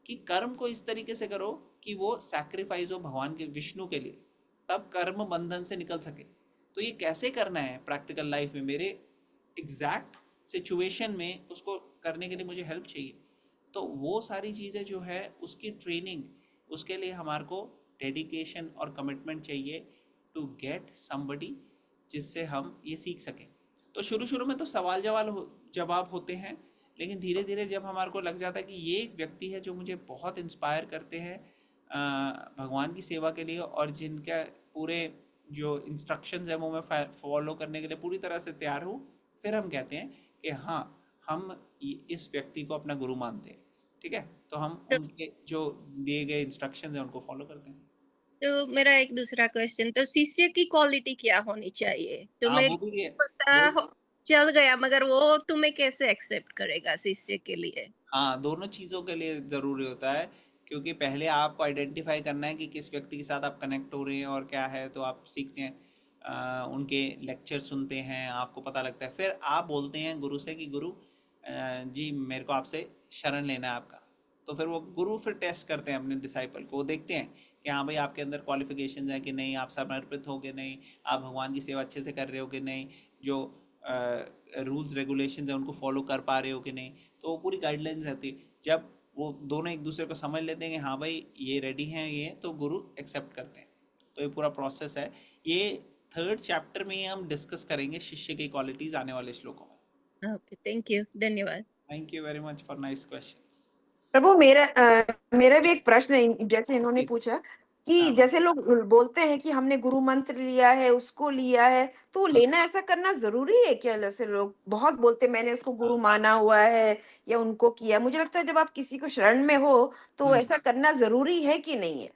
कि कर्म को इस तरीके से करो कि वो सैक्रिफाइस हो भगवान के, विष्णु के लिए, तब कर्म बंधन से निकल सके। तो ये कैसे करना है प्रैक्टिकल लाइफ में, मेरे एग्जैक्ट सिचुएशन में उसको करने के लिए मुझे हेल्प चाहिए। तो वो सारी चीज़ें जो है उसकी ट्रेनिंग, उसके लिए हमारे को डेडिकेशन और कमिटमेंट चाहिए टू गेट समबडी जिससे हम ये सीख सकें। तो शुरू में तो सवाल जवाब होते हैं, लेकिन धीरे धीरे जब हमारे को लग जाता है कि ये एक व्यक्ति है जो मुझे बहुत इंस्पायर करते हैं भगवान की सेवा के लिए, और जिनका पूरे जो इंस्ट्रक्शंस है वो मैं फॉलो करने के लिए पूरी तरह से तैयार हूँ, फिर हम कहते हैं कि हाँ, हम इस व्यक्ति को अपना गुरु मानते हैं। ठीक है, तो हम उनके जो दिए गए इंस्ट्रक्शंस हैं उनको फॉलो करते हैं। तो मेरा एक दूसरा क्वेश्चन, तो शिष्य की क्वालिटी क्या होनी चाहिए? हाँ, तुम्हें वो भी है, पता वो चल गया, मगर वो तुम्हें कैसे एक्सेप्ट करेगा शिष्य के लिए? हाँ, दोनों चीज़ों के लिए ज़रूरी होता है, क्योंकि पहले आपको आइडेंटिफाई करना है कि किस व्यक्ति के साथ आप कनेक्ट हो रहे हैं और क्या है, तो आप सीखते हैं। उनके लेक्चर सुनते हैं, आपको पता लगता है, फिर आप बोलते हैं गुरु से कि गुरु जी मेरे को आपसे शरण लेना है आपका। तो फिर वो गुरु फिर टेस्ट करते हैं अपने डिसाइपल को, वो देखते हैं कि हाँ भाई आपके अंदर क्वालिफिकेशंस हैं कि नहीं, आप समर्पित हो कि नहीं, आप भगवान की सेवा अच्छे से कर रहे हो कि नहीं, जो रूल्स रेगुलेशंस हैं उनको फॉलो कर पा रहे हो कि नहीं। तो वो पूरी गाइडलाइंस रहती है। जब वो दोनों एक दूसरे को समझ लेते हैं कि हाँ भाई ये रेडी हैं ये, तो गुरु एक्सेप्ट करते हैं। तो ये पूरा प्रोसेस है। ये 3rd चैप्टर में हम डिस्कस करेंगे शिष्य की क्वालिटीज आने वाले श्लोकों में। ओके, थैंक यू, धन्यवाद। Thank you very much for nice questions. प्रभु मेरा भी एक प्रश्न है, जैसे इन्होंने पूछा कि हाँ। जैसे लोग बोलते हैं कि हमने गुरु मंत्र लिया है, उसको लिया है, तो वो लेना ऐसा करना जरूरी है क्या? जैसे लोग बहुत बोलते हैं, मैंने उसको गुरु माना हुआ है या उनको किया। मुझे लगता है जब आप किसी को शरण में हो तो ऐसा करना जरूरी है कि नहीं है?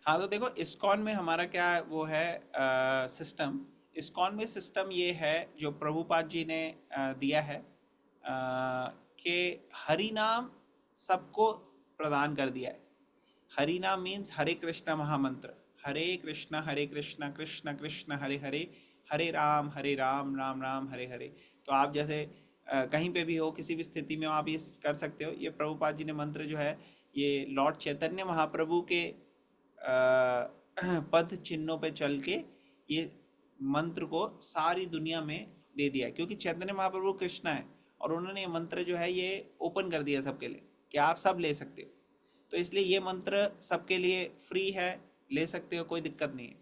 हाँ तो देखो, इस्कॉन में हमारा क्या वो है सिस्टम। इस्कॉन में सिस्टम ये है जो प्रभुपाद जी ने दिया है कि हरि नाम सबको प्रदान कर दिया है। हरि नाम मीन्स हरे कृष्णा महामंत्र, हरे कृष्णा कृष्ण कृष्ण हरे हरे, हरे राम राम राम हरे हरे। तो आप जैसे कहीं पे भी हो, किसी भी स्थिति में हो, आप ये कर सकते हो। ये प्रभुपाद जी ने मंत्र जो है ये लॉर्ड चैतन्य महाप्रभु के पद चिन्हों पे चल के ये मंत्र को सारी दुनिया में दे दिया है, क्योंकि चैतन्य महाप्रभु कृष्णा है और उन्होंने ये मंत्र जो है ये ओपन कर दिया सबके लिए कि आप सब ले सकते हो। तो इसलिए ये मंत्र सबके लिए फ्री है, ले सकते हो, कोई दिक्कत नहीं है।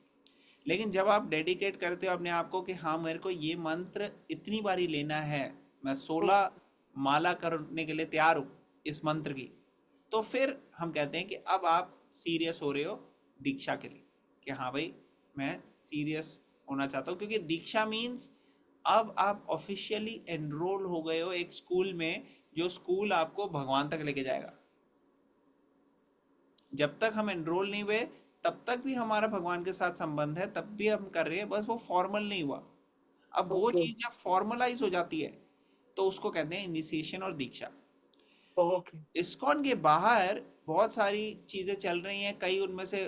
लेकिन जब आप डेडिकेट करते हो अपने आप को कि हाँ मेरे को ये मंत्र इतनी बारी लेना है, मैं 16 माला करने के लिए तैयार हूँ इस मंत्र की, तो फिर हम कहते हैं कि अब आप सीरियस हो रहे हो दीक्षा के लिए, कि हाँ भाई मैं सीरियस होना चाहता हूँ। क्योंकि दीक्षा मीन्स अब आप ऑफिशियली एनरोल हो गए हो एक स्कूल में, जो स्कूल आपको भगवान तक लेके जाएगा। जब तक हम एनरोल नहीं हुए तब तक भी हमारा भगवान के साथ संबंध है, तब भी हम कर रहे हैं, बस वो फॉर्मल नहीं हुआ। अब वो चीज जब फॉर्मलाइज हो जाती है तो उसको कहते हैं इनिशिएशन और दीक्षा। इस्कॉन के बाहर बहुत सारी चीजें चल रही हैं, कई उनमें से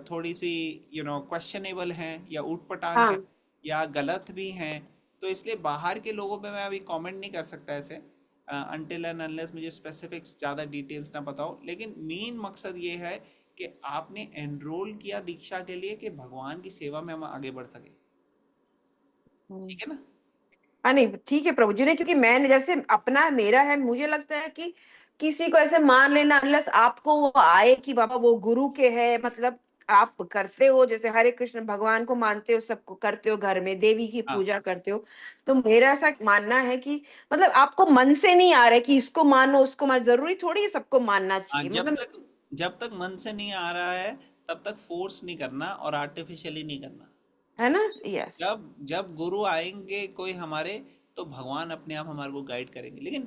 थोड़ी सी क्वेश्चनेबल हैं या ऊटपटांग हैं या गलत भी हैं। तो इसलिए बाहर के लोगों पे मैं अभी कमेंट नहीं कर सकता ऐसे, अनटिल एंड अनलेस मुझे स्पेसिफिक्स ज़्यादा डिटेल्स ना पता हो। लेकिन मेन मकसद ये है कि आपने एनरोल किया दीक्षा के लिए कि भगवान की सेवा में हम आगे बढ़ सके। ठीक है ना? हाँ नहीं ठीक है प्रभु जी ने, क्योंकि मैंने जैसे अपना मेरा है, मुझे लगता है कि किसी को ऐसे मान लेना अनलेस आपको वो आए कि बाबा वो गुरु के है, मतलब आप करते हो जैसे हरे कृष्ण भगवान को मानते हो, सबको करते हो, घर में देवी की हाँ। पूजा करते हो, तो मेरा ऐसा मानना है कि मतलब आपको मन से नहीं आ रहा है कि इसको मानो उसको मानो, जरूरी थोड़ी है सबको मानना हाँ, चाहिए, मतलब जब तक मन से नहीं आ रहा है तब तक फोर्स नहीं करना और आर्टिफिशियली नहीं करना। है ना? यस। जब जब गुरु आएंगे कोई हमारे, तो भगवान अपने आप हमारे को गाइड करेंगे। लेकिन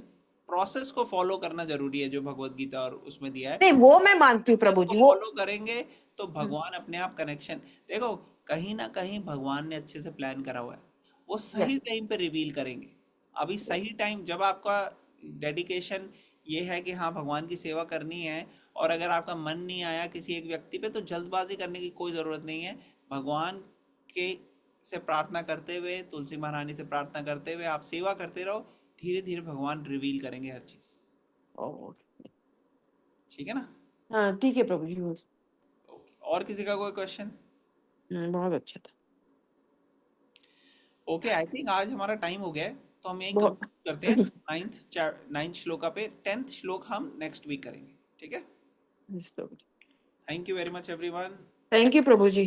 प्रोसेस को फॉलो करना जरूरी है, जो भगवत गीता और उसमें दिया है। नहीं वो मैं मानती हूँ प्रोसेस प्रभु को जी, वो फॉलो करेंगे तो भगवान अपने आप कनेक्शन, देखो कहीं ना कहीं भगवान ने अच्छे से प्लान करा हुआ है, वो सही यस टाइम पे रिवील करेंगे। अभी सही टाइम जब आपका डेडिकेशन ये है कि हाँ भगवान की सेवा करनी है, और अगर आपका मन नहीं आया किसी एक व्यक्ति पे, तो जल्दबाजी करने की कोई ज़रूरत नहीं है। भगवान के से प्रार्थना करते हुए, तुलसी महारानी से प्रार्थना करते हुए आप सेवा करते रहो, धीरे धीरे भगवान रिवील करेंगे हर चीज़। ठीक है ना? हाँ ठीक है प्रभु जी। ओके, और किसी का कोई क्वेश्चन? बहुत अच्छा था। ओके, आई थिंक आज हमारा टाइम हो गया है, तो हम यही बहुत कंक्लूड करते हैं। 9th श्लोका पे 10th श्लोक हम नेक्स्ट वीक करेंगे। ठीक है? Thank you very much everyone. Thank you Prabhu ji.